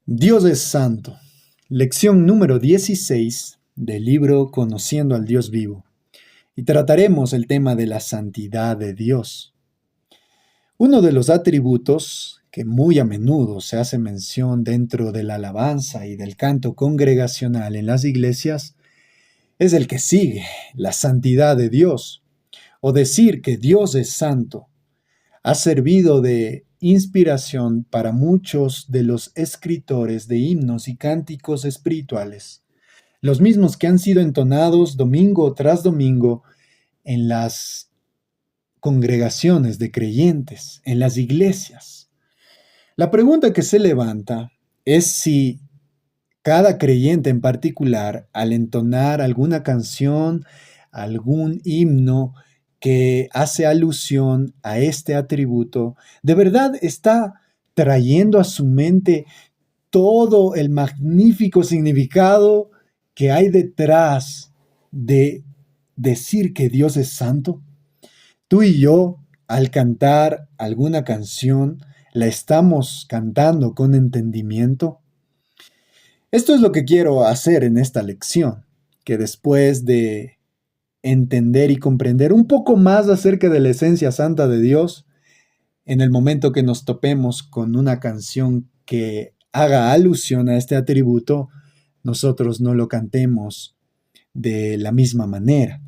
Dios es santo. Lección número 16 del libro Conociendo al Dios vivo. Y trataremos el tema de la santidad de Dios. Uno de los atributos que muy a menudo se hace mención dentro de la alabanza y del canto congregacional en las iglesias es el que sigue, la santidad de Dios, o decir que Dios es santo. Ha servido de inspiración para muchos de los escritores de himnos y cánticos espirituales, los mismos que han sido entonados domingo tras domingo en las congregaciones de creyentes, en las iglesias. La pregunta que se levanta es si cada creyente en particular, al entonar alguna canción, algún himno, que hace alusión a este atributo, de verdad está trayendo a su mente todo el magnífico significado que hay detrás de decir que Dios es santo. Tú y yo, al cantar alguna canción, la estamos cantando con entendimiento. Esto es lo que quiero hacer en esta lección, que después de entender y comprender un poco más acerca de la esencia santa de Dios, en el momento que nos topemos con una canción que haga alusión a este atributo, nosotros no lo cantemos de la misma manera.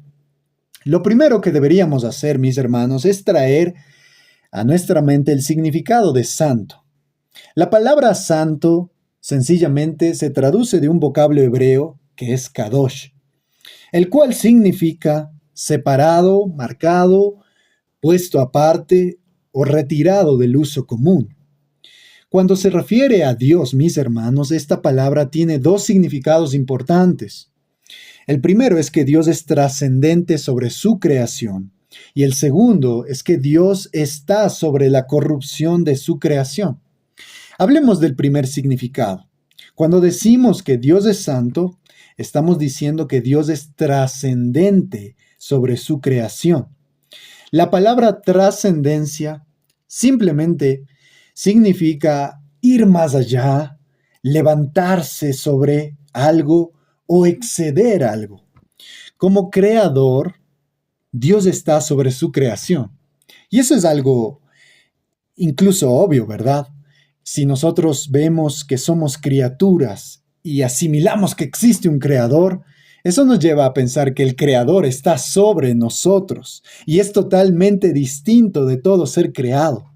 Lo primero que deberíamos hacer, mis hermanos, es traer a nuestra mente el significado de santo. La palabra santo sencillamente se traduce de un vocablo hebreo que es kadosh, el cual significa separado, marcado, puesto aparte o retirado del uso común. Cuando se refiere a Dios, mis hermanos, esta palabra tiene dos significados importantes. El primero es que Dios es trascendente sobre su creación, y el segundo es que Dios está sobre la corrupción de su creación. Hablemos del primer significado. Cuando decimos que Dios es santo, estamos diciendo que Dios es trascendente sobre su creación. La palabra trascendencia simplemente significa ir más allá, levantarse sobre algo o exceder algo. Como creador, Dios está sobre su creación. Y eso es algo incluso obvio, ¿verdad? Si nosotros vemos que somos criaturas y asimilamos que existe un creador, eso nos lleva a pensar que el creador está sobre nosotros y es totalmente distinto de todo ser creado.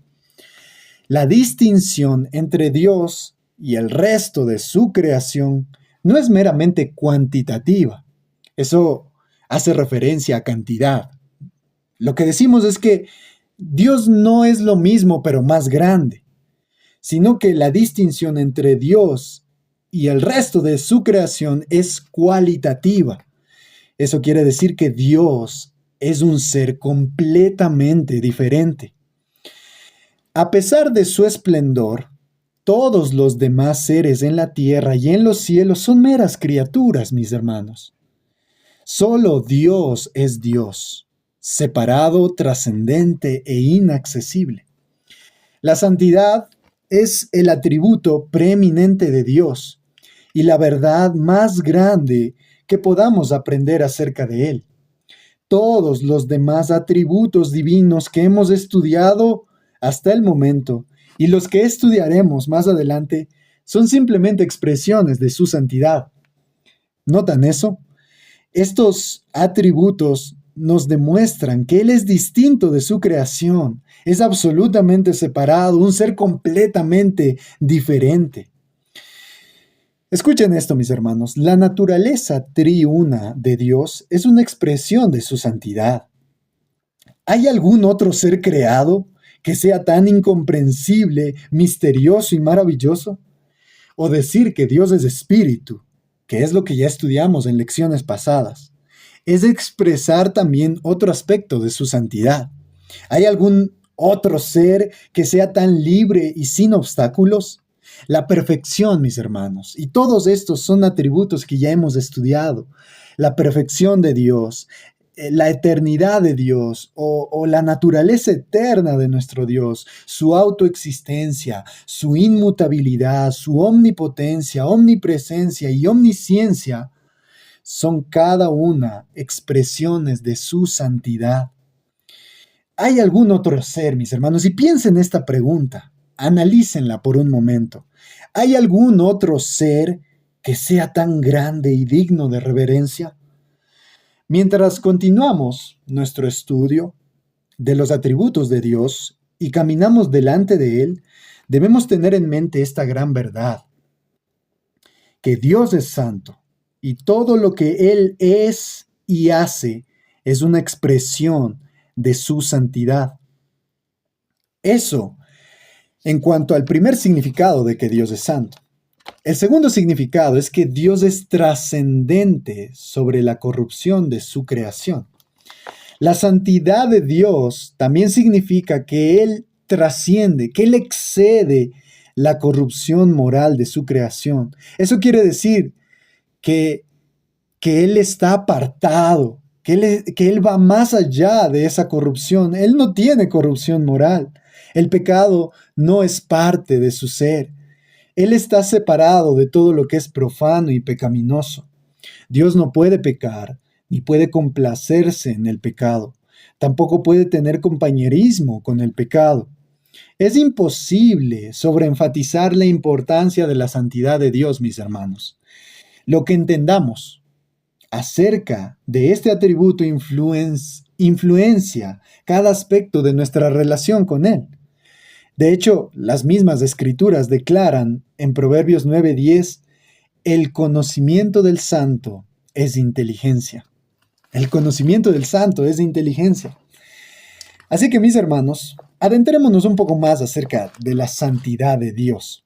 La distinción entre Dios y el resto de su creación no es meramente cuantitativa. Eso hace referencia a cantidad. Lo que decimos es que Dios no es lo mismo, pero más grande, sino que la distinción entre Dios y el resto de su creación es cualitativa. Eso quiere decir que Dios es un ser completamente diferente. A pesar de su esplendor, todos los demás seres en la tierra y en los cielos son meras criaturas, mis hermanos. Solo Dios es Dios, separado, trascendente e inaccesible. La santidad es el atributo preeminente de Dios y la verdad más grande que podamos aprender acerca de Él. Todos los demás atributos divinos que hemos estudiado hasta el momento y los que estudiaremos más adelante son simplemente expresiones de su santidad. ¿Notan eso? Estos atributos nos demuestran que Él es distinto de su creación, es absolutamente separado, un ser completamente diferente. Escuchen esto, mis hermanos, la naturaleza triuna de Dios es una expresión de su santidad. ¿Hay algún otro ser creado que sea tan incomprensible, misterioso y maravilloso? O decir que Dios es espíritu, que es lo que ya estudiamos en lecciones pasadas, es expresar también otro aspecto de su santidad. ¿Hay algún otro ser que sea tan libre y sin obstáculos? La perfección, mis hermanos, y todos estos son atributos que ya hemos estudiado. La perfección de Dios, la eternidad de Dios o la naturaleza eterna de nuestro Dios, su autoexistencia, su inmutabilidad, su omnipotencia, omnipresencia y omnisciencia, son cada una expresiones de su santidad. ¿Hay algún otro ser, mis hermanos? Y piensen en esta pregunta, analícenla por un momento. ¿Hay algún otro ser que sea tan grande y digno de reverencia? Mientras continuamos nuestro estudio de los atributos de Dios y caminamos delante de Él, debemos tener en mente esta gran verdad, que Dios es santo y todo lo que Él es y hace es una expresión de su santidad. Eso en cuanto al primer significado de que Dios es santo. El segundo significado es que Dios es trascendente sobre la corrupción de su creación. La santidad de Dios también significa que Él trasciende, que Él excede la corrupción moral de su creación. Eso quiere decir que, que Él está apartado, que él va más allá de esa corrupción. Él no tiene corrupción moral. El pecado no es parte de su ser. Él está separado de todo lo que es profano y pecaminoso. Dios no puede pecar, ni puede complacerse en el pecado. Tampoco puede tener compañerismo con el pecado. Es imposible sobreenfatizar la importancia de la santidad de Dios, mis hermanos. Lo que entendamos acerca de este atributo influencia cada aspecto de nuestra relación con Él. De hecho, las mismas escrituras declaran en Proverbios 9:10, el conocimiento del santo es inteligencia. El conocimiento del santo es inteligencia. Así que, mis hermanos, adentrémonos un poco más acerca de la santidad de Dios.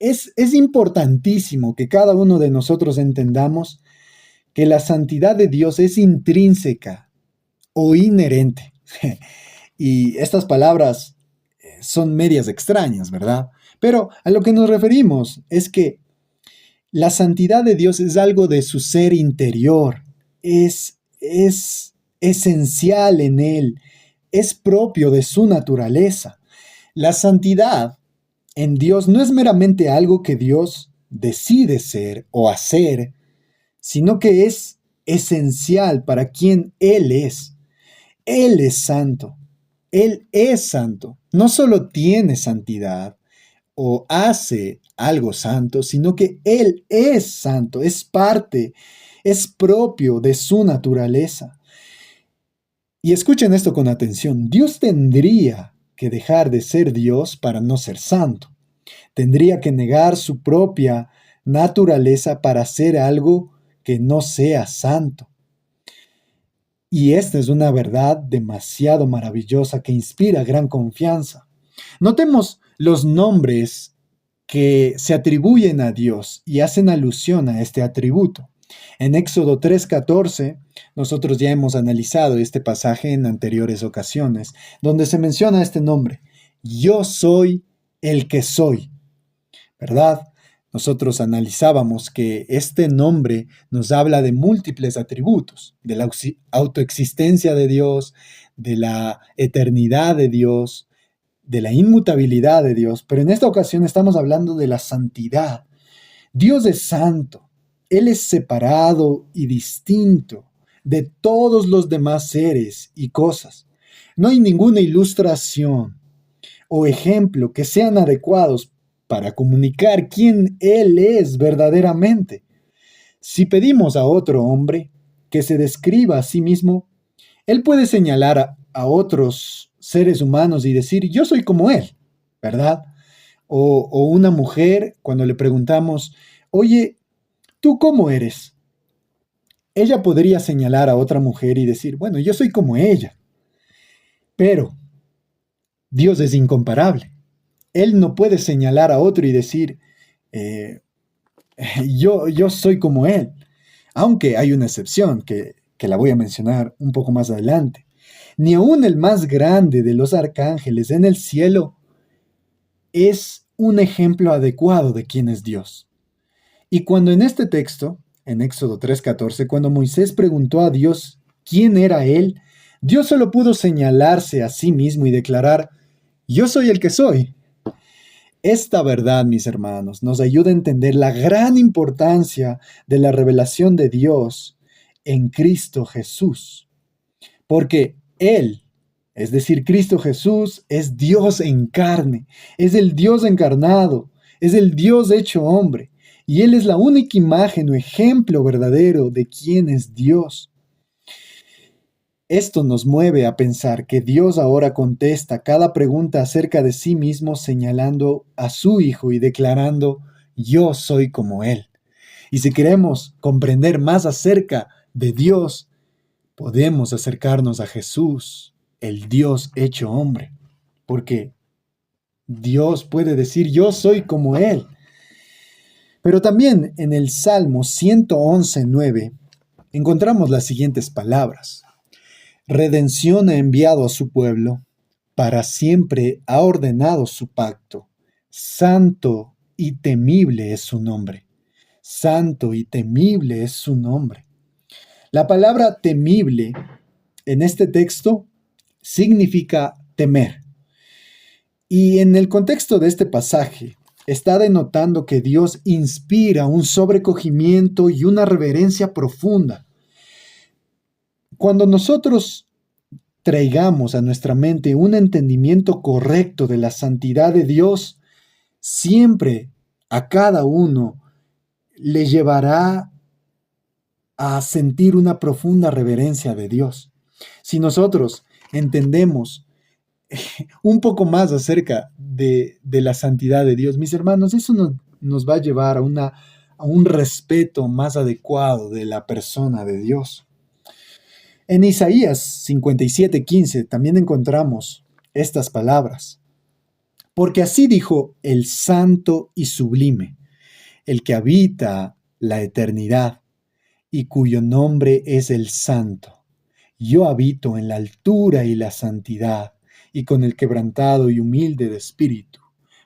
Es importantísimo que cada uno de nosotros entendamos que la santidad de Dios es intrínseca o inherente. Y estas palabras son medias extrañas, ¿verdad? Pero a lo que nos referimos es que la santidad de Dios es algo de su ser interior, es esencial en Él, es propio de su naturaleza. La santidad en Dios no es meramente algo que Dios decide ser o hacer, sino que es esencial para quien Él es. Él es santo. Él es santo. No solo tiene santidad o hace algo santo, sino que Él es santo, es parte, es propio de su naturaleza. Y escuchen esto con atención. Dios tendría que dejar de ser Dios para no ser santo. Tendría que negar su propia naturaleza para hacer algo que no sea santo. Y esta es una verdad demasiado maravillosa que inspira gran confianza. Notemos los nombres que se atribuyen a Dios y hacen alusión a este atributo. En Éxodo 3:14, nosotros ya hemos analizado este pasaje en anteriores ocasiones, donde se menciona este nombre: yo soy el que soy, ¿verdad? Nosotros analizábamos que este nombre nos habla de múltiples atributos, de la autoexistencia de Dios, de la eternidad de Dios, de la inmutabilidad de Dios, pero en esta ocasión estamos hablando de la santidad. Dios es santo, Él es separado y distinto de todos los demás seres y cosas. No hay ninguna ilustración o ejemplo que sean adecuados para comunicar quién Él es verdaderamente. Si pedimos a otro hombre que se describa a sí mismo, él puede señalar a otros seres humanos y decir, yo soy como él, ¿verdad? O una mujer, cuando le preguntamos, oye, ¿tú cómo eres? Ella podría señalar a otra mujer y decir, bueno, yo soy como ella. Pero Dios es incomparable. Él no puede señalar a otro y decir, yo soy como Él. Aunque hay una excepción que la voy a mencionar un poco más adelante. Ni aun el más grande de los arcángeles en el cielo es un ejemplo adecuado de quién es Dios. Y cuando en este texto, en Éxodo 3:14, cuando Moisés preguntó a Dios quién era Él, Dios solo pudo señalarse a sí mismo y declarar, yo soy el que soy. Esta verdad, mis hermanos, nos ayuda a entender la gran importancia de la revelación de Dios en Cristo Jesús. Porque Él, es decir, Cristo Jesús, es Dios en carne, es el Dios encarnado, es el Dios hecho hombre, y Él es la única imagen o ejemplo verdadero de quién es Dios. Esto nos mueve a pensar que Dios ahora contesta cada pregunta acerca de sí mismo señalando a su Hijo y declarando, yo soy como Él. Y si queremos comprender más acerca de Dios, podemos acercarnos a Jesús, el Dios hecho hombre, porque Dios puede decir, yo soy como Él. Pero también en el Salmo 111:9 encontramos las siguientes palabras. Redención ha enviado a su pueblo, para siempre ha ordenado su pacto. Santo y temible es su nombre. Santo y temible es su nombre. La palabra temible en este texto significa temer. Y en el contexto de este pasaje está denotando que Dios inspira un sobrecogimiento y una reverencia profunda. Cuando nosotros traigamos a nuestra mente un entendimiento correcto de la santidad de Dios, siempre a cada uno le llevará a sentir una profunda reverencia de Dios. Si nosotros entendemos un poco más acerca de la santidad de Dios, mis hermanos, eso nos va a llevar a un respeto más adecuado de la persona de Dios. En Isaías 57:15 también encontramos estas palabras. Porque así dijo el santo y sublime, el que habita la eternidad y cuyo nombre es el santo. Yo habito en la altura y la santidad y con el quebrantado y humilde de espíritu,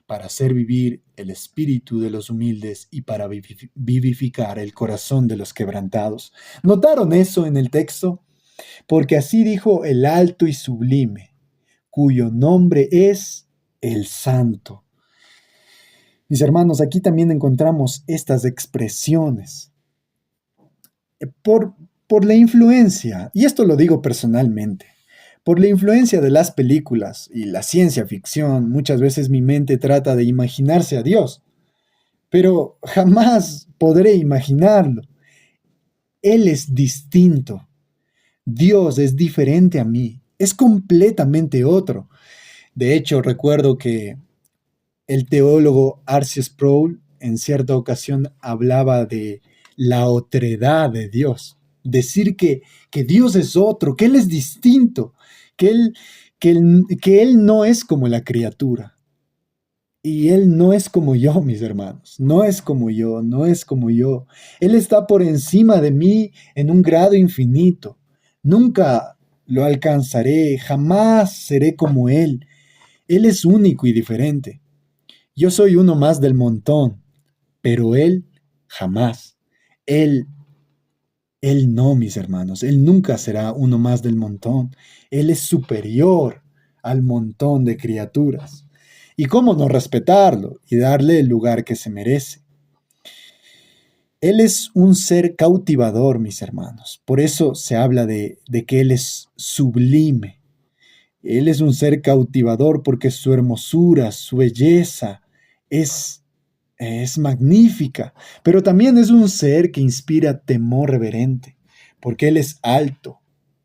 para hacer vivir el espíritu de los humildes y para vivificar el corazón de los quebrantados. ¿Notaron eso en el texto? Porque así dijo el alto y sublime, cuyo nombre es el santo. Mis hermanos, aquí también encontramos estas expresiones. Por la influencia, y esto lo digo personalmente, por la influencia de las películas y la ciencia ficción, muchas veces mi mente trata de imaginarse a Dios, pero jamás podré imaginarlo. Él es distinto. Dios es diferente a mí, es completamente otro. De hecho, recuerdo que el teólogo R.C. Sproul en cierta ocasión hablaba de la otredad de Dios. Decir que Dios es otro, que Él es distinto, que él no es como la criatura. Y Él no es como yo, mis hermanos. No es como yo, no es como yo. Él está por encima de mí en un grado infinito. Nunca lo alcanzaré, jamás seré como Él. Él es único y diferente. Yo soy uno más del montón, pero Él jamás. Él no, mis hermanos. Él nunca será uno más del montón. Él es superior al montón de criaturas. ¿Y cómo no respetarlo y darle el lugar que se merece? Él es un ser cautivador, mis hermanos. Por eso se habla de que Él es sublime. Él es un ser cautivador porque su hermosura, su belleza es magnífica. Pero también es un ser que inspira temor reverente, porque Él es alto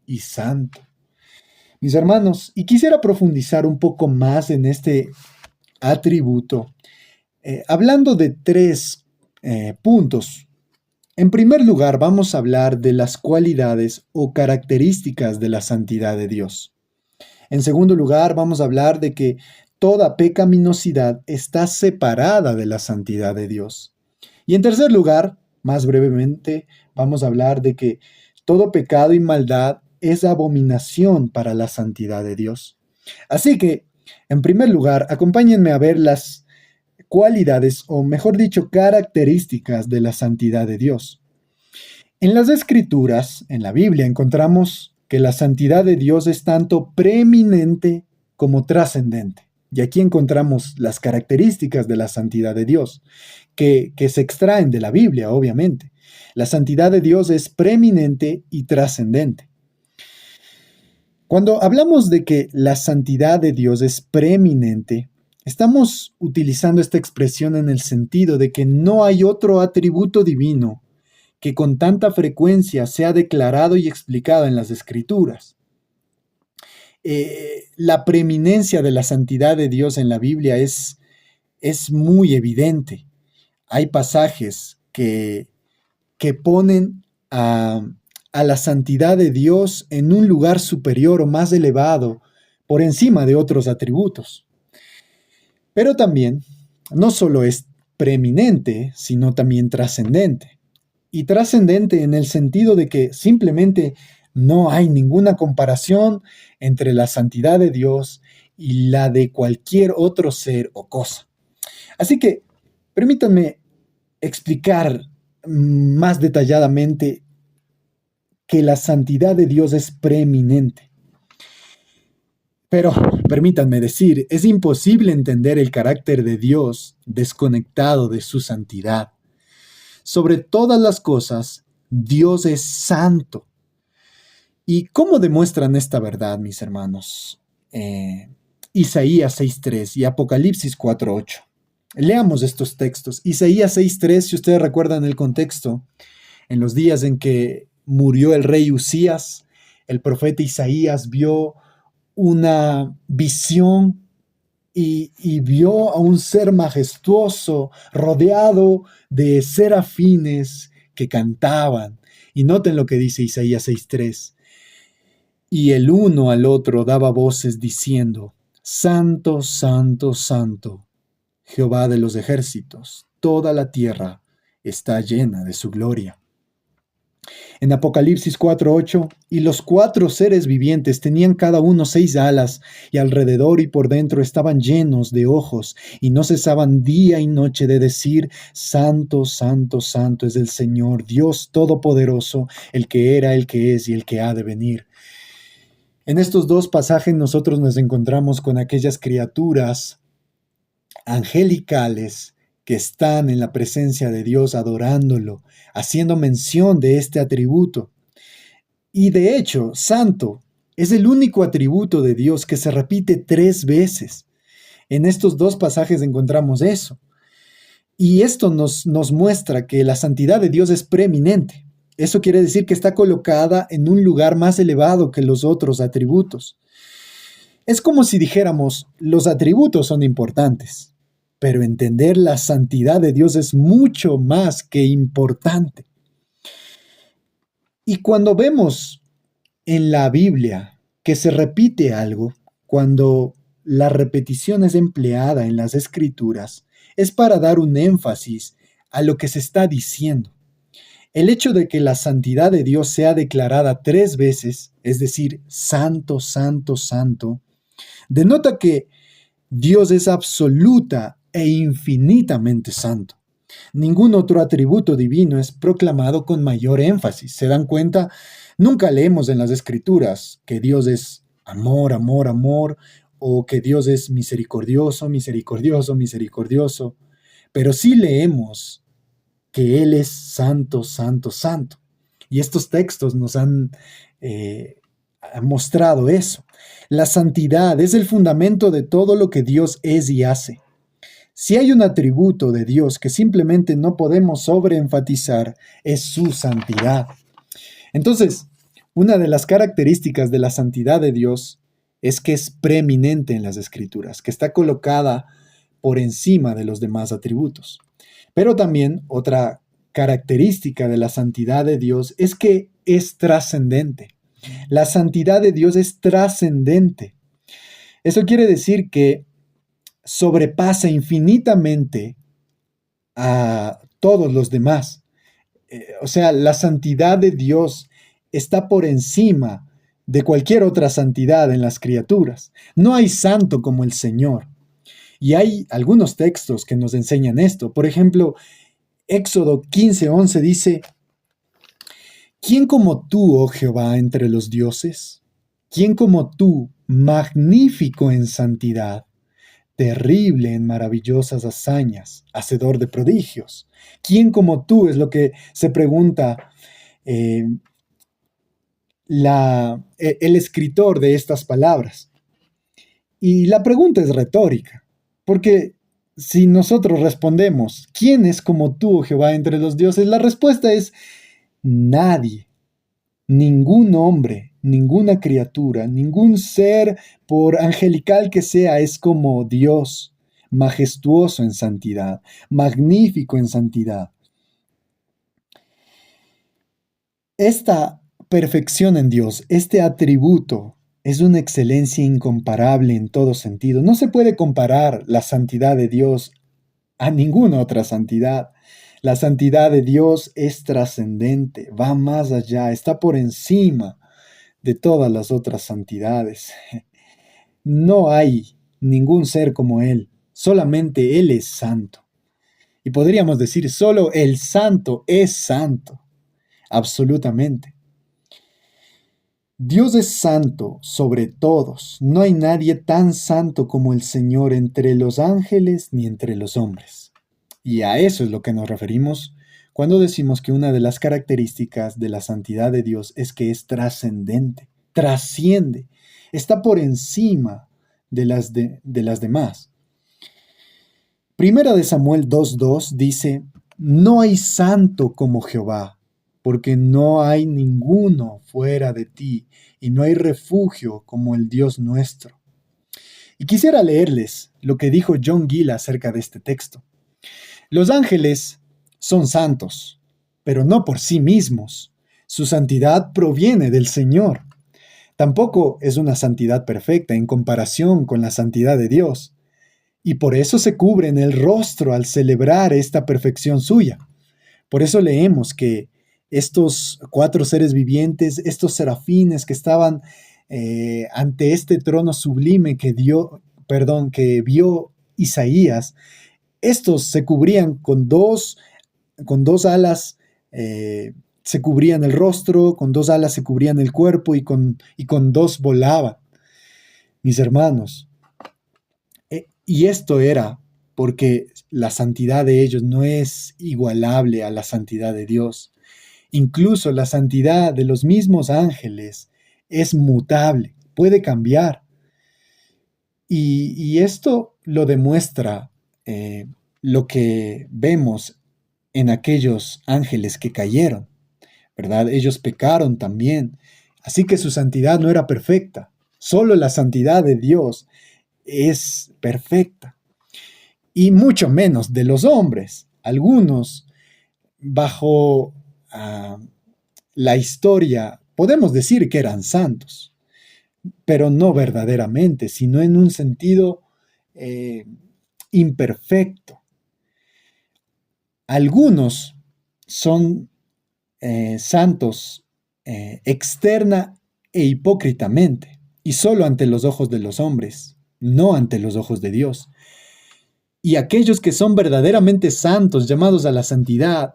y santo. Mis hermanos, y quisiera profundizar un poco más en este atributo, hablando de tres puntos. En primer lugar, vamos a hablar de las cualidades o características de la santidad de Dios. En segundo lugar, vamos a hablar de que toda pecaminosidad está separada de la santidad de Dios. Y en tercer lugar, más brevemente, vamos a hablar de que todo pecado y maldad es abominación para la santidad de Dios. Así que, en primer lugar, acompáñenme a ver las cualidades, o mejor dicho, características de la santidad de Dios. En las Escrituras, en la Biblia, encontramos que la santidad de Dios es tanto preeminente como trascendente. Y aquí encontramos las características de la santidad de Dios, que se extraen de la Biblia, obviamente. La santidad de Dios es preeminente y trascendente. Cuando hablamos de que la santidad de Dios es preeminente, estamos utilizando esta expresión en el sentido de que no hay otro atributo divino que con tanta frecuencia sea declarado y explicado en las Escrituras. La preeminencia de la santidad de Dios en la Biblia es muy evidente. Hay pasajes que ponen a la santidad de Dios en un lugar superior o más elevado por encima de otros atributos. Pero también no solo es preeminente, sino también trascendente. Y trascendente en el sentido de que simplemente no hay ninguna comparación entre la santidad de Dios y la de cualquier otro ser o cosa. Así que permítanme explicar más detalladamente que la santidad de Dios es preeminente. Pero permítanme decir, es imposible entender el carácter de Dios desconectado de su santidad. Sobre todas las cosas, Dios es santo. ¿Y cómo demuestran esta verdad, mis hermanos? Isaías 6.3 y Apocalipsis 4.8. Leamos estos textos. Isaías 6.3, si ustedes recuerdan el contexto, en los días en que murió el rey Usías, el profeta Isaías vio una visión y vio a un ser majestuoso rodeado de serafines que cantaban. Y noten lo que dice Isaías 6.3. Y el uno al otro daba voces diciendo: Santo, santo, santo, Jehová de los ejércitos, toda la tierra está llena de su gloria. En Apocalipsis 4.8, y los 4 seres vivientes tenían cada uno 6 alas, y alrededor y por dentro estaban llenos de ojos, y no cesaban día y noche de decir: Santo, santo, santo es el Señor, Dios Todopoderoso, el que era, el que es y el que ha de venir. En estos dos pasajes nosotros nos encontramos con aquellas criaturas angelicales que están en la presencia de Dios adorándolo, haciendo mención de este atributo. Y de hecho, santo es el único atributo de Dios que se repite 3 veces. En estos dos pasajes encontramos eso. Y esto nos muestra que la santidad de Dios es preeminente. Eso quiere decir que está colocada en un lugar más elevado que los otros atributos. Es como si dijéramos, los atributos son importantes, pero entender la santidad de Dios es mucho más que importante. Y cuando vemos en la Biblia que se repite algo, cuando la repetición es empleada en las Escrituras, es para dar un énfasis a lo que se está diciendo. El hecho de que la santidad de Dios sea declarada 3 veces, es decir, santo, santo, santo, denota que Dios es absoluta e infinitamente santo. Ningún otro atributo divino es proclamado con mayor énfasis. ¿Se dan cuenta? Nunca leemos en las Escrituras que Dios es amor, amor, amor, o que Dios es misericordioso, misericordioso, misericordioso, pero sí leemos que Él es santo, santo, santo. Y estos textos nos han mostrado eso. La santidad es el fundamento de todo lo que Dios es y hace. Si hay un atributo de Dios que simplemente no podemos sobreenfatizar, es su santidad. Entonces, una de las características de la santidad de Dios es que es preeminente en las Escrituras, que está colocada por encima de los demás atributos. Pero también otra característica de la santidad de Dios es que es trascendente. La santidad de Dios es trascendente. Eso quiere decir que sobrepasa infinitamente a todos los demás. O sea, la santidad de Dios está por encima de cualquier otra santidad en las criaturas. No hay santo como el Señor. Y hay algunos textos que nos enseñan esto. Por ejemplo, Éxodo 15:11 dice: ¿Quién como tú, oh Jehová, entre los dioses? ¿Quién como tú, magnífico en santidad, terrible en maravillosas hazañas, hacedor de prodigios? ¿Quién como tú? Es lo que se pregunta eh, el escritor de estas palabras. Y la pregunta es retórica, porque si nosotros respondemos, ¿quién es como tú, oh Jehová, entre los dioses? La respuesta es nadie. Ningún hombre, ninguna criatura, ningún ser, por angelical que sea, es como Dios, majestuoso en santidad, magnífico en santidad. Esta perfección en Dios, este atributo, es una excelencia incomparable en todo sentido. No se puede comparar la santidad de Dios a ninguna otra santidad. La santidad de Dios es trascendente, va más allá, está por encima de todas las otras santidades. No hay ningún ser como Él, solamente Él es santo. Y podríamos decir, solo el santo es santo, absolutamente. Dios es santo sobre todos. No hay nadie tan santo como el Señor entre los ángeles ni entre los hombres. Y a eso es lo que nos referimos cuando decimos que una de las características de la santidad de Dios es que es trascendente, trasciende, está por encima de las demás. Primera de Samuel 2:2 dice, no hay santo como Jehová, porque no hay ninguno fuera de ti, y no hay refugio como el Dios nuestro. Y quisiera leerles lo que dijo John Gill acerca de este texto. Los ángeles son santos, pero no por sí mismos. Su santidad proviene del Señor. Tampoco es una santidad perfecta en comparación con la santidad de Dios. Y por eso se cubren el rostro al celebrar esta perfección suya. Por eso leemos que estos cuatro seres vivientes, estos serafines que estaban ante este trono sublime que vio Isaías, estos se cubrían con dos alas, se cubrían el rostro, con dos alas se cubrían el cuerpo y con dos volaban. Mis hermanos, y esto era porque la santidad de ellos no es igualable a la santidad de Dios. Incluso la santidad de los mismos ángeles es mutable, puede cambiar. Y esto lo demuestra lo que vemos en aquellos ángeles que cayeron, ¿verdad? Ellos pecaron también. Así que su santidad no era perfecta. Solo la santidad de Dios es perfecta. Y mucho menos de los hombres. Algunos, bajo la historia, podemos decir que eran santos, pero no verdaderamente, sino en un sentido imperfecto. Algunos son santos externa e hipócritamente, y solo ante los ojos de los hombres, no ante los ojos de Dios. Y aquellos que son verdaderamente santos, llamados a la santidad,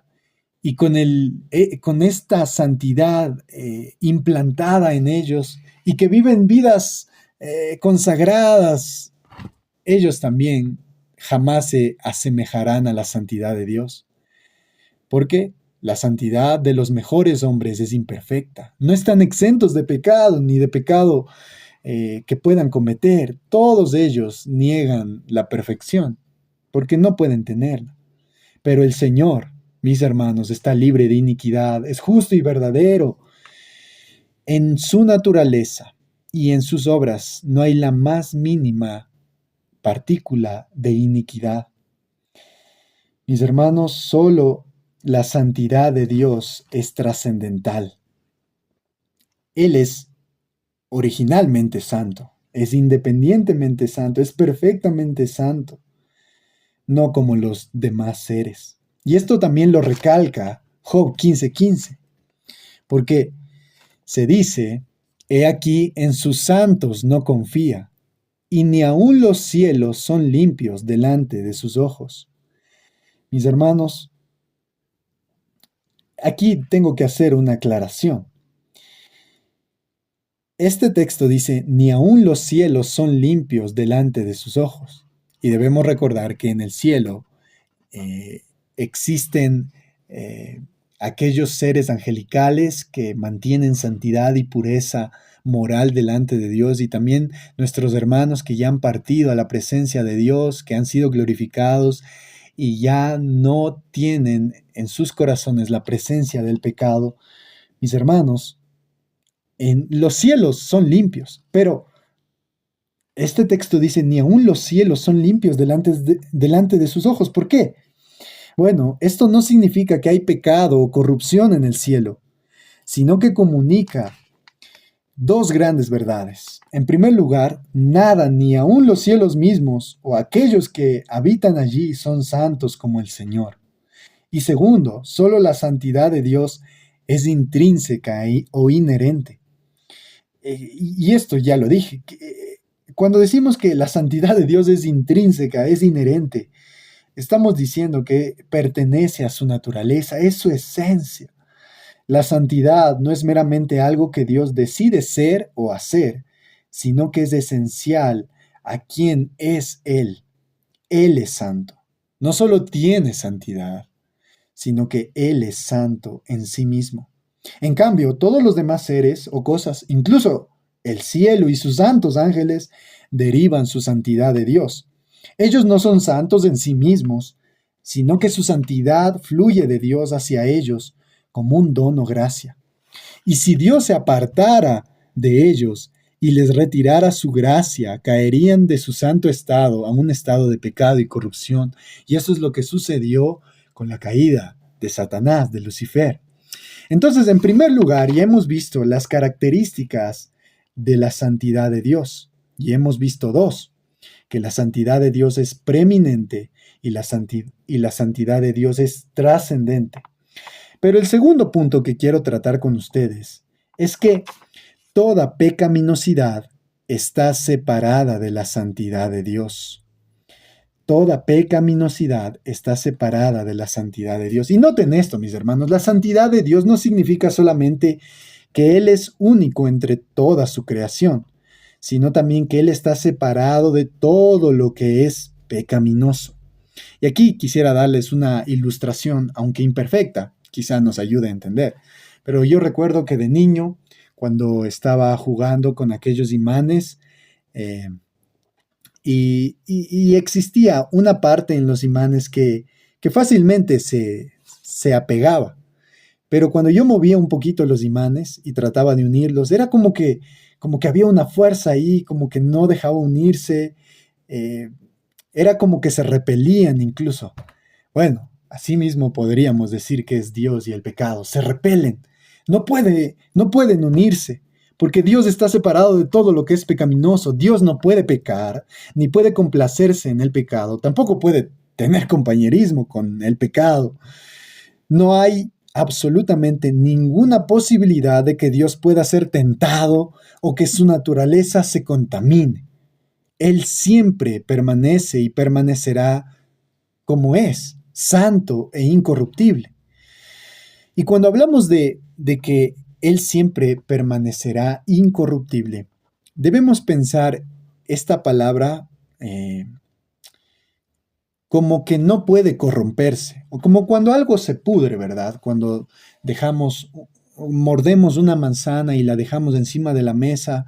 y con esta santidad implantada en ellos, y que viven vidas consagradas, ellos también jamás se asemejarán a la santidad de Dios. Porque la santidad de los mejores hombres es imperfecta. No están exentos de pecado, ni de pecado que puedan cometer. Todos ellos niegan la perfección, porque no pueden tenerla. Pero el Señor, mis hermanos, está libre de iniquidad, es justo y verdadero. En su naturaleza y en sus obras no hay la más mínima partícula de iniquidad. Mis hermanos, solo la santidad de Dios es trascendental. Él es originalmente santo, es independientemente santo, es perfectamente santo, no como los demás seres. Y esto también lo recalca Job 15:15, porque se dice, he aquí en sus santos no confía, y ni aun los cielos son limpios delante de sus ojos. Mis hermanos, aquí tengo que hacer una aclaración. Este texto dice, ni aun los cielos son limpios delante de sus ojos. Y debemos recordar que en el cielo eh, existen eh, aquellos seres angelicales que mantienen santidad y pureza moral delante de Dios, y también nuestros hermanos que ya han partido a la presencia de Dios, que han sido glorificados y ya no tienen en sus corazones la presencia del pecado. Mis hermanos, en los cielos son limpios, pero este texto dice, ni aun los cielos son limpios delante de sus ojos. ¿Por qué? Bueno, esto no significa que hay pecado o corrupción en el cielo, sino que comunica dos grandes verdades. En primer lugar, nada, ni aun los cielos mismos o aquellos que habitan allí son santos como el Señor. Y segundo, solo la santidad de Dios es intrínseca o inherente. Y esto ya lo dije. Cuando decimos que la santidad de Dios es intrínseca, es inherente, estamos diciendo que pertenece a su naturaleza, es su esencia. La santidad no es meramente algo que Dios decide ser o hacer, sino que es esencial a quien es Él. Él es santo. No solo tiene santidad, sino que Él es santo en sí mismo. En cambio, todos los demás seres o cosas, incluso el cielo y sus santos ángeles, derivan su santidad de Dios. Ellos no son santos en sí mismos, sino que su santidad fluye de Dios hacia ellos como un don o gracia. Y si Dios se apartara de ellos y les retirara su gracia, caerían de su santo estado a un estado de pecado y corrupción. Y eso es lo que sucedió con la caída de Satanás, de Lucifer. Entonces, en primer lugar, ya hemos visto las características de la santidad de Dios. Y hemos visto dos, que la santidad de Dios es preeminente y la santidad de Dios es trascendente. Pero el segundo punto que quiero tratar con ustedes es que toda pecaminosidad está separada de la santidad de Dios. Toda pecaminosidad está separada de la santidad de Dios. Y noten esto, mis hermanos, la santidad de Dios no significa solamente que Él es único entre toda su creación, sino también que Él está separado de todo lo que es pecaminoso. Y aquí quisiera darles una ilustración, aunque imperfecta, quizá nos ayude a entender. Pero yo recuerdo que de niño, cuando estaba jugando con aquellos imanes, y existía una parte en los imanes que fácilmente se apegaba. Pero cuando yo movía un poquito los imanes y trataba de unirlos, era como que había una fuerza ahí, como que no dejaba unirse, eh, era como que se repelían incluso. Bueno, así mismo podríamos decir que es Dios y el pecado, se repelen, no pueden unirse, porque Dios está separado de todo lo que es pecaminoso. Dios no puede pecar, ni puede complacerse en el pecado, tampoco puede tener compañerismo con el pecado. No hay absolutamente ninguna posibilidad de que Dios pueda ser tentado o que su naturaleza se contamine. Él siempre permanece y permanecerá como es, santo e incorruptible. Y cuando hablamos de que Él siempre permanecerá incorruptible, debemos pensar esta palabra como que no puede corromperse, o como cuando algo se pudre, ¿verdad? Cuando mordemos una manzana y la dejamos encima de la mesa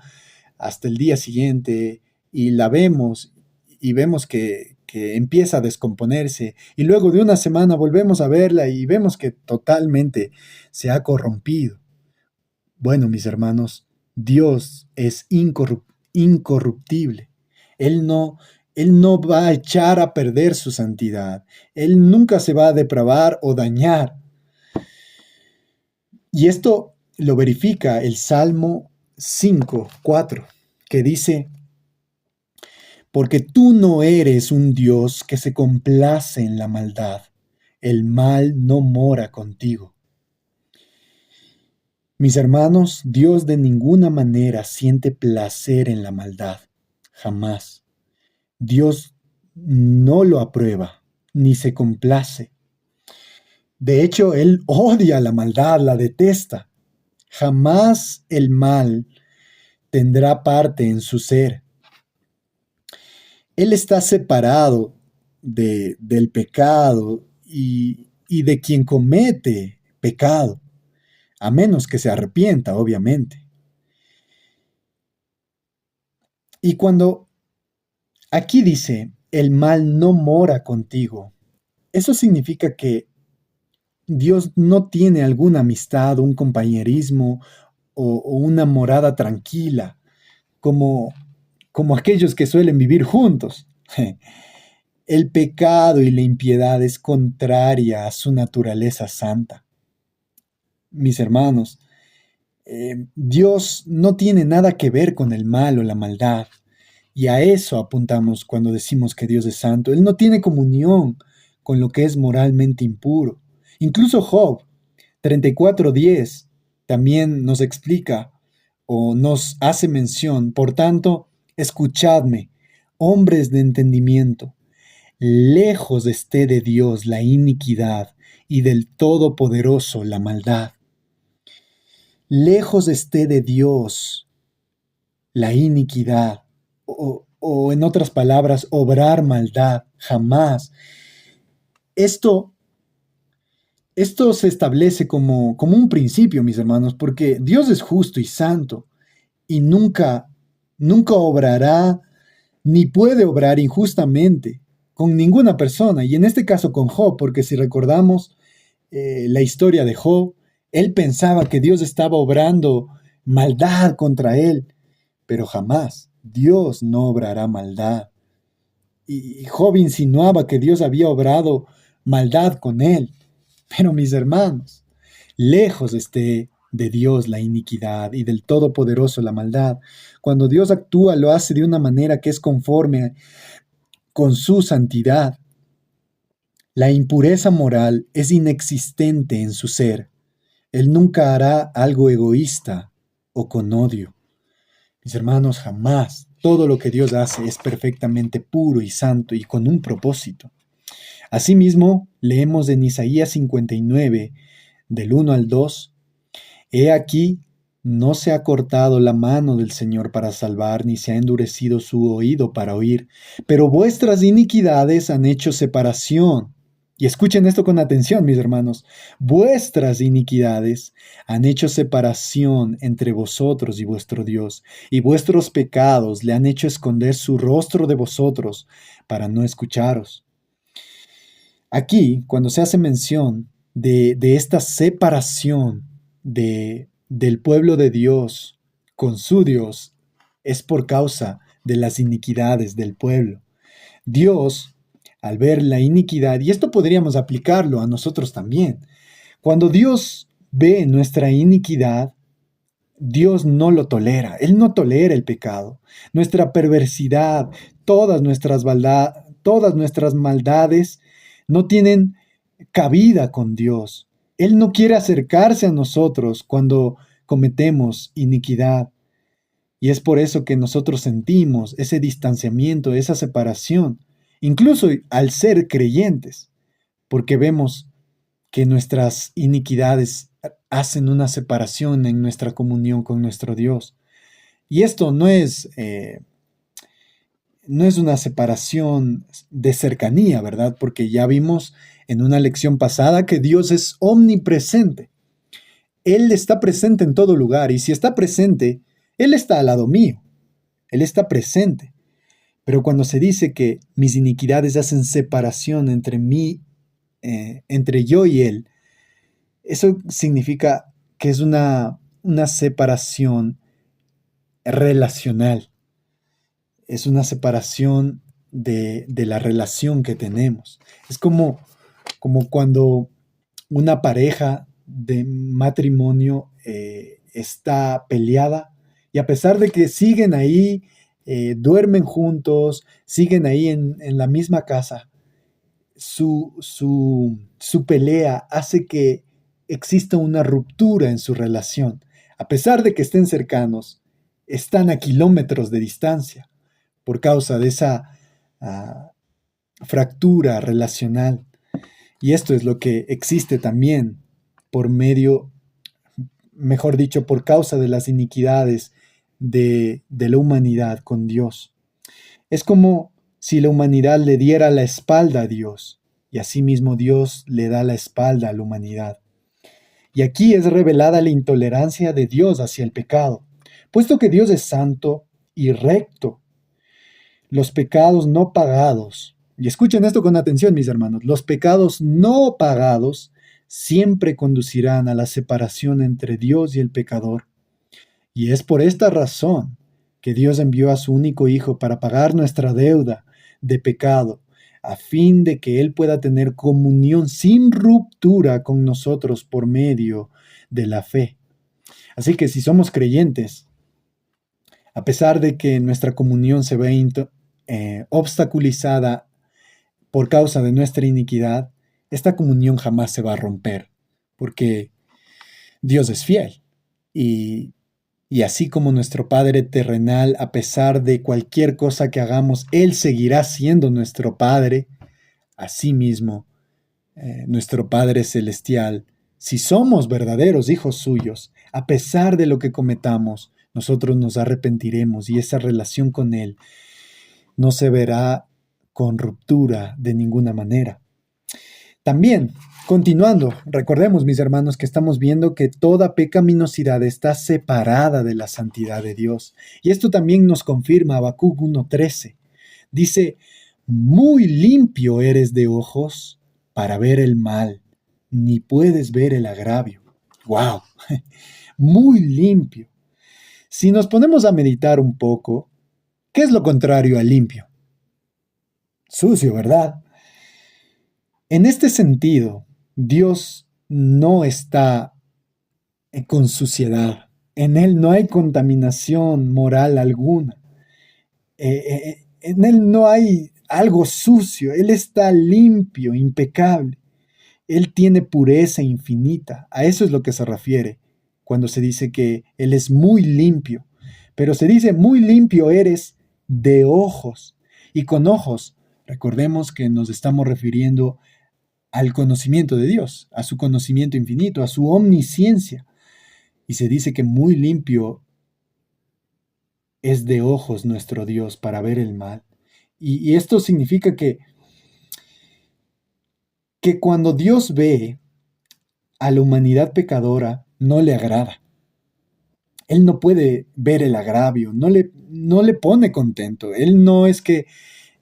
hasta el día siguiente y la vemos y vemos que empieza a descomponerse y luego de una semana volvemos a verla y vemos que totalmente se ha corrompido. Bueno, mis hermanos, Dios es incorruptible. Él no, Él no va a echar a perder su santidad. Él nunca se va a depravar o dañar. Y esto lo verifica el Salmo 5:4, que dice, porque tú no eres un Dios que se complace en la maldad. El mal no mora contigo. Mis hermanos, Dios de ninguna manera siente placer en la maldad. Jamás. Dios no lo aprueba, ni se complace. De hecho, Él odia la maldad, la detesta. Jamás el mal tendrá parte en su ser. Él está separado del pecado y de quien comete pecado, a menos que se arrepienta, obviamente. Y cuando aquí dice, el mal no mora contigo, eso significa que Dios no tiene alguna amistad, un compañerismo o una morada tranquila, como, como aquellos que suelen vivir juntos. El pecado y la impiedad es contraria a su naturaleza santa. Mis hermanos, Dios no tiene nada que ver con el mal o la maldad. Y a eso apuntamos cuando decimos que Dios es santo. Él no tiene comunión con lo que es moralmente impuro. Incluso Job 34:10 también nos explica o nos hace mención. Por tanto, escuchadme, hombres de entendimiento. Lejos esté de Dios la iniquidad y del Todopoderoso la maldad. Lejos esté de Dios la iniquidad, o en otras palabras, obrar maldad, jamás. Esto, esto se establece como un principio, mis hermanos, porque Dios es justo y santo y nunca obrará ni puede obrar injustamente con ninguna persona, y en este caso con Job, porque si recordamos la historia de Job, él pensaba que Dios estaba obrando maldad contra él, pero jamás. Dios no obrará maldad. Y Job insinuaba que Dios había obrado maldad con él. Pero mis hermanos, lejos esté de Dios la iniquidad y del Todopoderoso la maldad. Cuando Dios actúa, lo hace de una manera que es conforme con su santidad. La impureza moral es inexistente en su ser. Él nunca hará algo egoísta o con odio. Mis hermanos, jamás. Todo lo que Dios hace es perfectamente puro y santo y con un propósito. Asimismo, leemos en Isaías 59, del 1 al 2, He aquí, no se ha cortado la mano del Señor para salvar, ni se ha endurecido su oído para oír, pero vuestras iniquidades han hecho separación. Y escuchen esto con atención, mis hermanos. Vuestras iniquidades han hecho separación entre vosotros y vuestro Dios, y vuestros pecados le han hecho esconder su rostro de vosotros para no escucharos. Aquí, cuando se hace mención de esta separación del pueblo de Dios con su Dios, es por causa de las iniquidades del pueblo. Dios, al ver la iniquidad, y esto podríamos aplicarlo a nosotros también, cuando Dios ve nuestra iniquidad, Dios no lo tolera, Él no tolera el pecado, nuestra perversidad, todas nuestras maldades no tienen cabida con Dios. Él no quiere acercarse a nosotros cuando cometemos iniquidad. Y es por eso que nosotros sentimos ese distanciamiento, esa separación, incluso al ser creyentes, porque vemos que nuestras iniquidades hacen una separación en nuestra comunión con nuestro Dios. Y esto no es una separación de cercanía, ¿verdad? Porque ya vimos en una lección pasada que Dios es omnipresente. Él está presente en todo lugar y si está presente, Él está al lado mío. Él está presente. Pero cuando se dice que mis iniquidades hacen separación entre mí, entre yo y Él, eso significa que es una separación relacional. Es una separación de la relación que tenemos. Es como cuando una pareja de matrimonio está peleada y a pesar de que siguen ahí, duermen juntos, siguen ahí en la misma casa, su pelea hace que exista una ruptura en su relación. A pesar de que estén cercanos, están a kilómetros de distancia por causa de esa fractura relacional. Y esto es lo que existe también por medio, mejor dicho, por causa de las iniquidades de la humanidad con Dios. Es como si la humanidad le diera la espalda a Dios, y asimismo Dios le da la espalda a la humanidad. Y aquí es revelada la intolerancia de Dios hacia el pecado, puesto que Dios es santo y recto. Los pecados no pagados, y escuchen esto con atención, mis hermanos, los pecados no pagados siempre conducirán a la separación entre Dios y el pecador. Y es por esta razón que Dios envió a su único Hijo para pagar nuestra deuda de pecado, a fin de que Él pueda tener comunión sin ruptura con nosotros por medio de la fe. Así que si somos creyentes, a pesar de que nuestra comunión se ve obstaculizada por causa de nuestra iniquidad, esta comunión jamás se va a romper, porque Dios es fiel. Y así como nuestro Padre terrenal, a pesar de cualquier cosa que hagamos, Él seguirá siendo nuestro Padre, asimismo, nuestro Padre celestial, si somos verdaderos hijos suyos, a pesar de lo que cometamos, nosotros nos arrepentiremos y esa relación con Él no se verá con ruptura de ninguna manera. También, continuando, recordemos, mis hermanos, que estamos viendo que toda pecaminosidad está separada de la santidad de Dios. Y esto también nos confirma Habacuc 1:13. Dice, muy limpio eres de ojos para ver el mal, ni puedes ver el agravio. ¡Wow! Muy limpio. Si nos ponemos a meditar un poco, ¿qué es lo contrario a limpio? Sucio, ¿verdad? En este sentido, Dios no está con suciedad. En Él no hay contaminación moral alguna. En Él no hay algo sucio. Él está limpio, impecable. Él tiene pureza infinita. A eso es lo que se refiere cuando se dice que Él es muy limpio. Pero se dice, muy limpio eres de ojos. Y con ojos, recordemos que nos estamos refiriendo al conocimiento de Dios, a su conocimiento infinito, a su omnisciencia. Y se dice que muy limpio es de ojos nuestro Dios para ver el mal. Y esto significa que cuando Dios ve a la humanidad pecadora, no le agrada. Él no puede ver el agravio, no le pone contento. Él no es que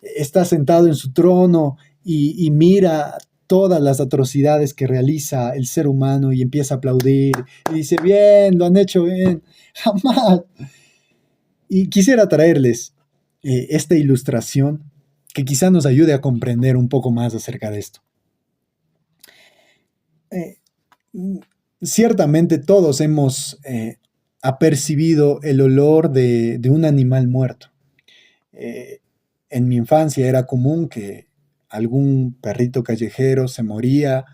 está sentado en su trono y mira todas las atrocidades que realiza el ser humano y empieza a aplaudir y dice, bien, lo han hecho bien, jamás. Y quisiera traerles esta ilustración que quizá nos ayude a comprender un poco más acerca de esto. Ciertamente todos hemos apercibido el olor de un animal muerto. En mi infancia era común que algún perrito callejero se moría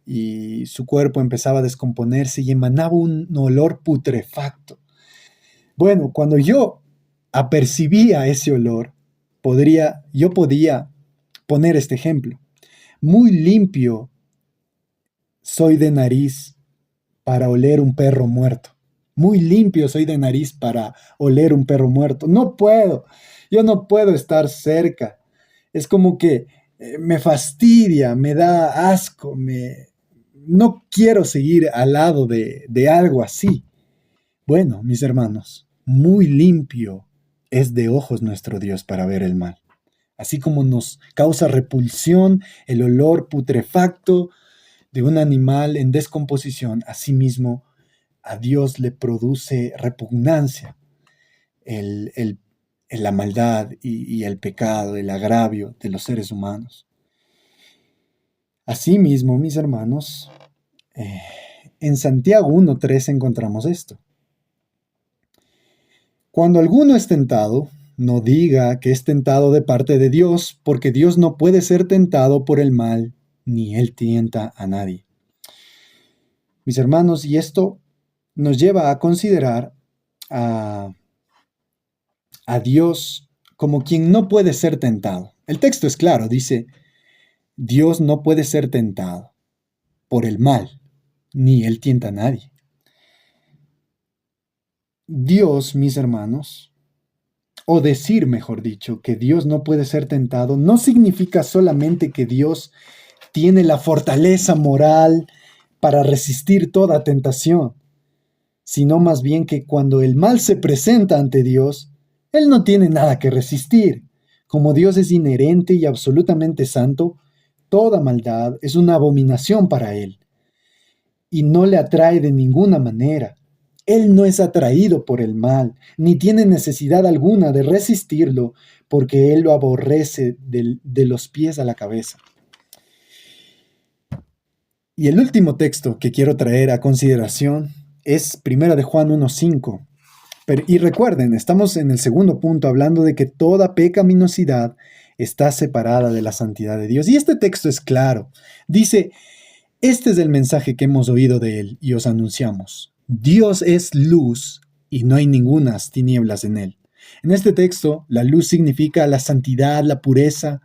y su cuerpo empezaba a descomponerse y emanaba un olor putrefacto. Bueno, cuando yo apercibía ese olor, yo podía poner este ejemplo. Muy limpio soy de nariz para oler un perro muerto. Muy limpio soy de nariz para oler un perro muerto. Yo no puedo estar cerca. Es como que me fastidia, me da asco, no quiero seguir al lado de algo así. Bueno, mis hermanos, muy limpio es de ojos nuestro Dios para ver el mal. Así como nos causa repulsión el olor putrefacto de un animal en descomposición, asimismo a Dios le produce repugnancia la maldad y el pecado, el agravio de los seres humanos. Asimismo, mis hermanos, en Santiago 1:3 encontramos esto. Cuando alguno es tentado, no diga que es tentado de parte de Dios, porque Dios no puede ser tentado por el mal, ni Él tienta a nadie. Mis hermanos, y esto nos lleva a considerar a Dios como quien no puede ser tentado. El texto es claro, dice, Dios no puede ser tentado por el mal, ni Él tienta a nadie. Dios, mis hermanos, o decir, mejor dicho, que Dios no puede ser tentado, no significa solamente que Dios tiene la fortaleza moral para resistir toda tentación, sino más bien que cuando el mal se presenta ante Dios, Él no tiene nada que resistir. Como Dios es inherente y absolutamente santo, toda maldad es una abominación para Él y no le atrae de ninguna manera. Él no es atraído por el mal, ni tiene necesidad alguna de resistirlo, porque Él lo aborrece de los pies a la cabeza. Y el último texto que quiero traer a consideración es 1 de Juan 1:5. Y recuerden, estamos en el segundo punto hablando de que toda pecaminosidad está separada de la santidad de Dios. Y este texto es claro. Dice, este es el mensaje que hemos oído de Él y os anunciamos. Dios es luz y no hay ningunas tinieblas en Él. En este texto, la luz significa la santidad, la pureza,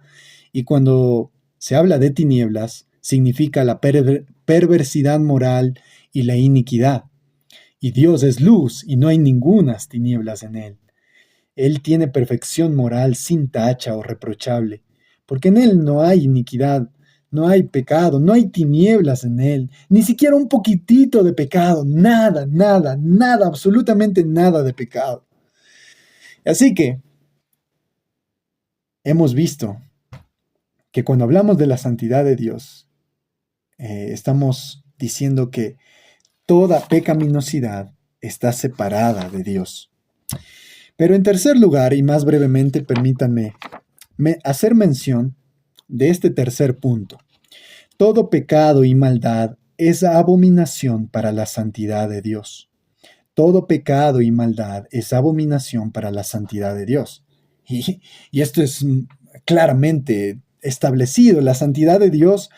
y cuando se habla de tinieblas, significa la perversidad moral y la iniquidad. Y Dios es luz y no hay ningunas tinieblas en Él. Él tiene perfección moral sin tacha o reprochable, porque en Él no hay iniquidad, no hay pecado, no hay tinieblas en Él, ni siquiera un poquitito de pecado, nada, nada, nada, absolutamente nada de pecado. Así que hemos visto que cuando hablamos de la santidad de Dios, estamos diciendo que toda pecaminosidad está separada de Dios. Pero en tercer lugar, y más brevemente, permítanme hacer mención de este tercer punto. Todo pecado y maldad es abominación para la santidad de Dios. Todo pecado y maldad es abominación para la santidad de Dios. Y esto es claramente establecido. La santidad de Dios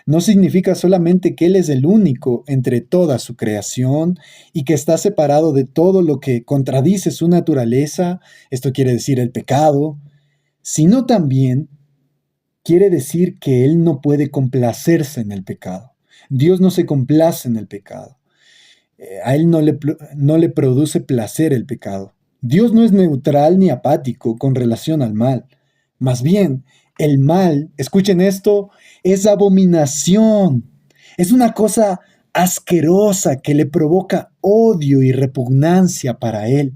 no significa solamente que Él es el único entre toda su creación y que está separado de todo lo que contradice su naturaleza, esto quiere decir el pecado, sino también quiere decir que Él no puede complacerse en el pecado. Dios no se complace en el pecado. A Él no le produce placer el pecado. Dios no es neutral ni apático con relación al mal. Más bien, el mal, escuchen esto, es abominación. Es una cosa asquerosa que le provoca odio y repugnancia para Él.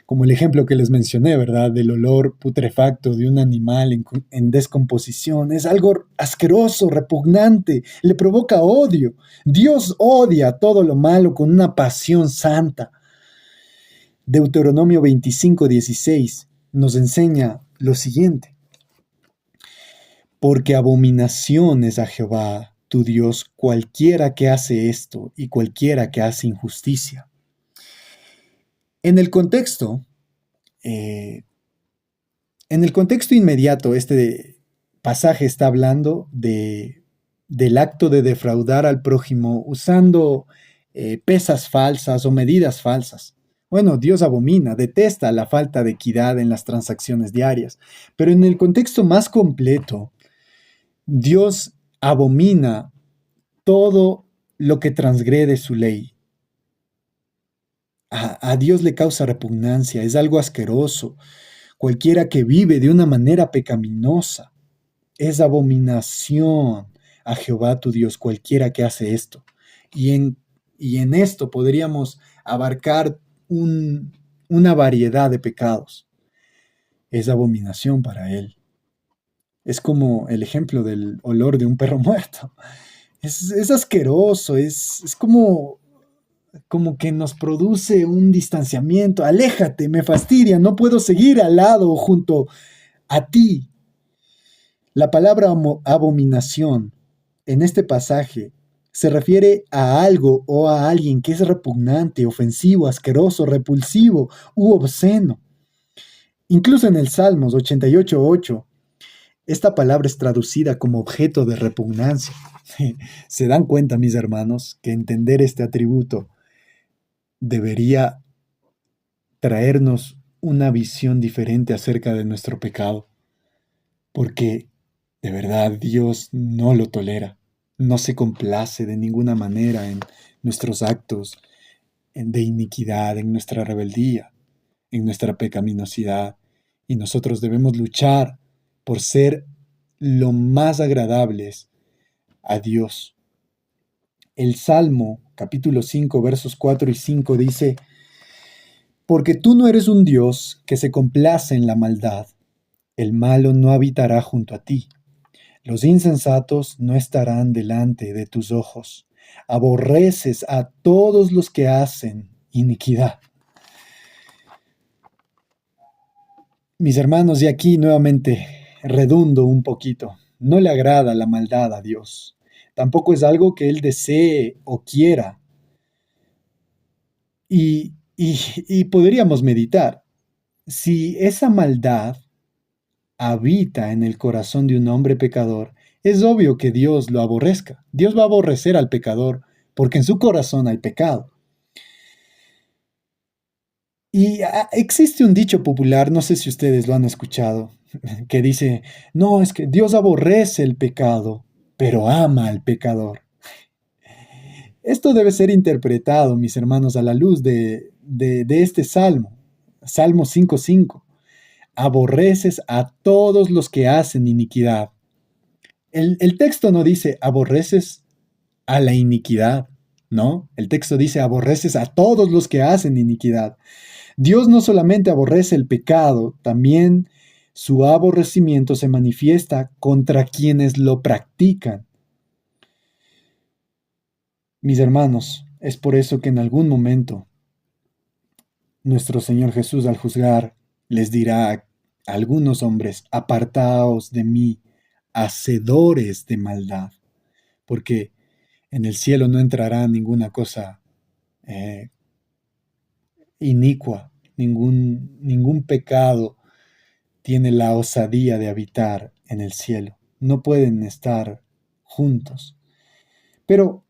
Como el ejemplo que les mencioné, ¿verdad? Del olor putrefacto de un animal en descomposición. Es algo asqueroso, repugnante, le provoca odio. Dios odia todo lo malo con una pasión santa. Deuteronomio 25:16 nos enseña lo siguiente. Porque abominación es a Jehová, tu Dios, cualquiera que hace esto y cualquiera que hace injusticia. En el contexto, en el contexto inmediato, este pasaje está hablando del acto de defraudar al prójimo usando pesas falsas o medidas falsas. Bueno, Dios abomina, detesta la falta de equidad en las transacciones diarias, pero en el contexto más completo, Dios abomina todo lo que transgrede su ley. A Dios le causa repugnancia, es algo asqueroso. Cualquiera que vive de una manera pecaminosa es abominación a Jehová tu Dios, cualquiera que hace esto. Y en esto podríamos abarcar una variedad de pecados. Es abominación para él. Es como el ejemplo del olor de un perro muerto. Es asqueroso, es como que nos produce un distanciamiento. Aléjate, me fastidia, no puedo seguir al lado o junto a ti. La palabra abominación en este pasaje se refiere a algo o a alguien que es repugnante, ofensivo, asqueroso, repulsivo u obsceno. Incluso en el Salmos 88:8, esta palabra es traducida como objeto de repugnancia. ¿Se dan cuenta, mis hermanos, que entender este atributo debería traernos una visión diferente acerca de nuestro pecado? Porque De verdad, Dios no lo tolera. No se complace de ninguna manera en nuestros actos de iniquidad, en nuestra rebeldía, en nuestra pecaminosidad. Y nosotros debemos luchar por ser lo más agradables a Dios. El Salmo, capítulo 5, versos 4 y 5 dice: Porque tú no eres un Dios que se complace en la maldad, el malo no habitará junto a ti. Los insensatos no estarán delante de tus ojos. Aborreces a todos los que hacen iniquidad. Mis hermanos, y aquí nuevamente redundo un poquito. No le agrada la maldad a Dios. Tampoco es algo que Él desee o quiera. Y podríamos meditar. Si esa maldad habita en el corazón de un hombre pecador, es obvio que Dios lo aborrezca. Dios va a aborrecer al pecador porque en su corazón hay pecado. Y existe un dicho popular, no sé si ustedes lo han escuchado, que dice: no, es que Dios aborrece el pecado, pero ama al pecador. Esto debe ser interpretado, mis hermanos, a la luz de este salmo, Salmo 5:5. Aborreces a todos los que hacen iniquidad. El texto no dice aborreces a la iniquidad, ¿no? El texto dice aborreces a todos los que hacen iniquidad. Dios no solamente aborrece el pecado, también su aborrecimiento se manifiesta contra quienes lo practican. Mis hermanos, es por eso que en algún momento nuestro Señor Jesús, al juzgar, les dirá a algunos hombres: apartaos de mí, hacedores de maldad, porque en el cielo no entrará ninguna cosa eh, inicua, ningún pecado tiene la osadía de habitar en el cielo. No pueden estar juntos. Pero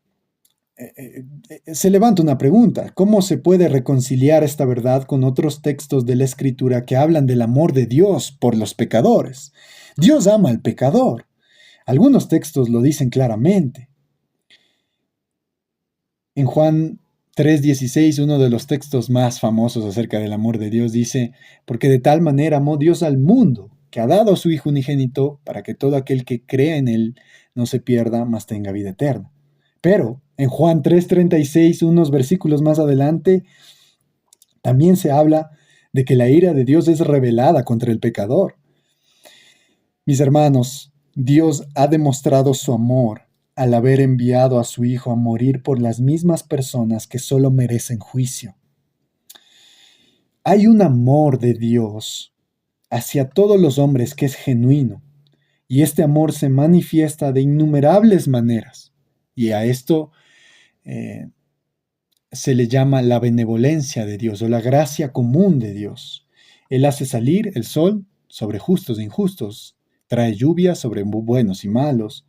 se levanta una pregunta: ¿cómo se puede reconciliar esta verdad con otros textos de la Escritura que hablan del amor de Dios por los pecadores? Dios ama al pecador. Algunos textos lo dicen claramente. En Juan 3:16, uno de los textos más famosos acerca del amor de Dios, dice: porque de tal manera amó Dios al mundo, que ha dado a su Hijo unigénito, para que todo aquel que crea en Él no se pierda, mas tenga vida eterna. Pero en Juan 3:36, unos versículos más adelante, también se habla de que la ira de Dios es revelada contra el pecador. Mis hermanos, Dios ha demostrado su amor al haber enviado a su Hijo a morir por las mismas personas que solo merecen juicio. Hay un amor de Dios hacia todos los hombres que es genuino, y este amor se manifiesta de innumerables maneras, y a esto se le llama la benevolencia de Dios o la gracia común de Dios. Él hace salir el sol sobre justos e injustos, trae lluvia sobre buenos y malos,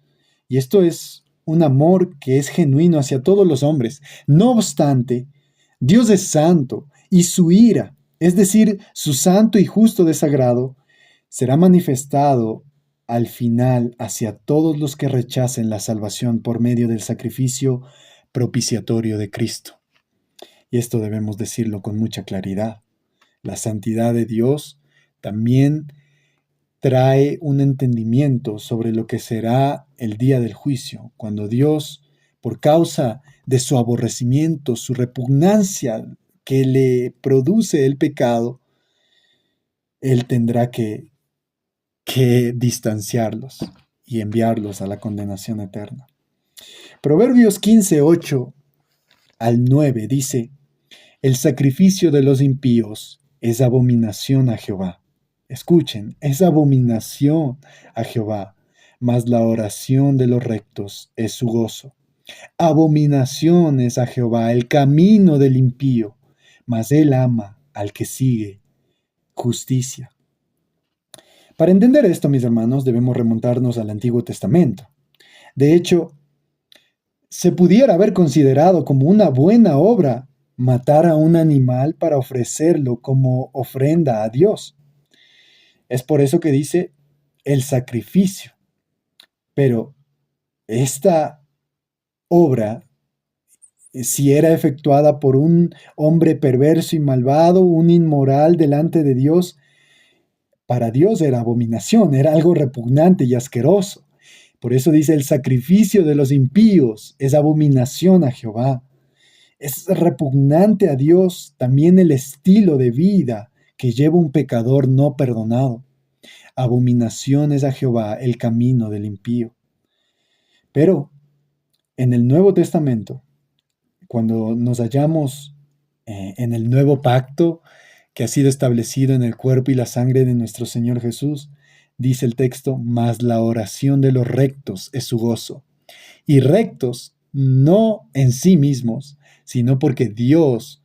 y esto es un amor que es genuino hacia todos los hombres. No obstante, Dios es santo y su ira, es decir, su santo y justo desagrado, será manifestado al final hacia todos los que rechacen la salvación por medio del sacrificio propiciatorio de Cristo. Y esto debemos decirlo con mucha claridad. La santidad de Dios también trae un entendimiento sobre lo que será el día del juicio, cuando Dios, por causa de su aborrecimiento, su repugnancia que le produce el pecado, Él tendrá que distanciarlos y enviarlos a la condenación eterna. Proverbios 15:8 al 9 dice: el sacrificio de los impíos es abominación a Jehová. Escuchen, es abominación a Jehová, mas la oración de los rectos es su gozo. Abominación es a Jehová el camino del impío, mas él ama al que sigue justicia. Para entender esto, mis hermanos, debemos remontarnos al Antiguo Testamento. De hecho, se pudiera haber considerado como una buena obra matar a un animal para ofrecerlo como ofrenda a Dios. Es por eso que dice el sacrificio. Pero esta obra, si era efectuada por un hombre perverso y malvado, un inmoral delante de Dios, para Dios era abominación, era algo repugnante y asqueroso. Por eso dice, el sacrificio de los impíos es abominación a Jehová. Es repugnante a Dios también el estilo de vida que lleva un pecador no perdonado. Abominación es a Jehová el camino del impío. Pero en el Nuevo Testamento, cuando nos hallamos en el nuevo pacto que ha sido establecido en el cuerpo y la sangre de nuestro Señor Jesús, dice el texto, mas la oración de los rectos es su gozo. Y rectos no en sí mismos, sino porque Dios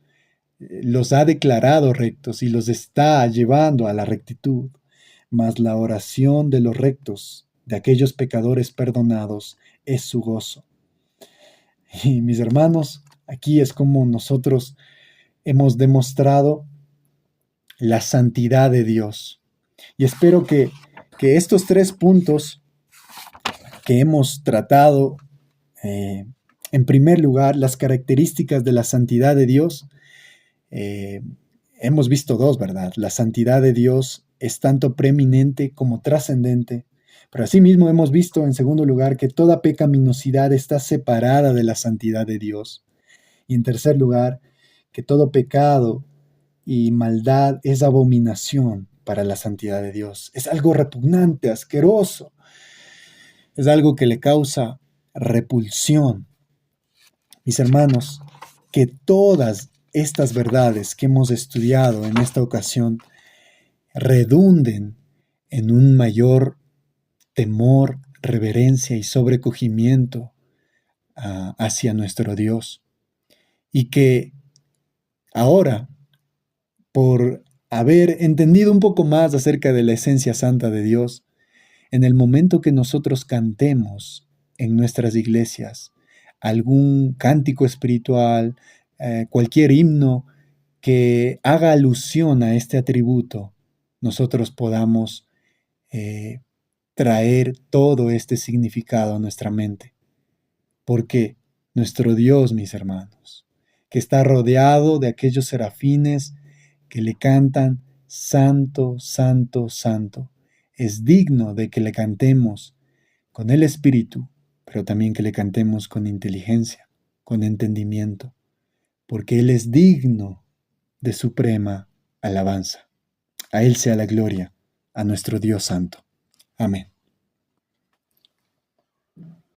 los ha declarado rectos y los está llevando a la rectitud. Mas la oración de los rectos, de aquellos pecadores perdonados, es su gozo. Y mis hermanos, aquí es como nosotros hemos demostrado la santidad de Dios. Y espero que estos 3 puntos que hemos tratado, en primer lugar, las características de la santidad de Dios, hemos visto 2, ¿verdad? La santidad de Dios es tanto preeminente como trascendente, pero asimismo hemos visto, en segundo lugar, que toda pecaminosidad está separada de la santidad de Dios. Y en tercer lugar, que todo pecado y maldad es abominación para la santidad de Dios. Es algo repugnante, asqueroso. Es algo que le causa repulsión. Mis hermanos, que todas estas verdades que hemos estudiado en esta ocasión redunden en un mayor temor, reverencia y sobrecogimiento hacia nuestro Dios. Y que ahora, por haber entendido un poco más acerca de la esencia santa de Dios, en el momento que nosotros cantemos en nuestras iglesias algún cántico espiritual, cualquier himno que haga alusión a este atributo, nosotros podamos traer todo este significado a nuestra mente. Porque nuestro Dios, mis hermanos, que está rodeado de aquellos serafines que le cantan Santo, Santo, Santo, es digno de que le cantemos con el Espíritu, pero también que le cantemos con inteligencia, con entendimiento, porque Él es digno de suprema alabanza. A Él sea la gloria, a nuestro Dios Santo. Amén.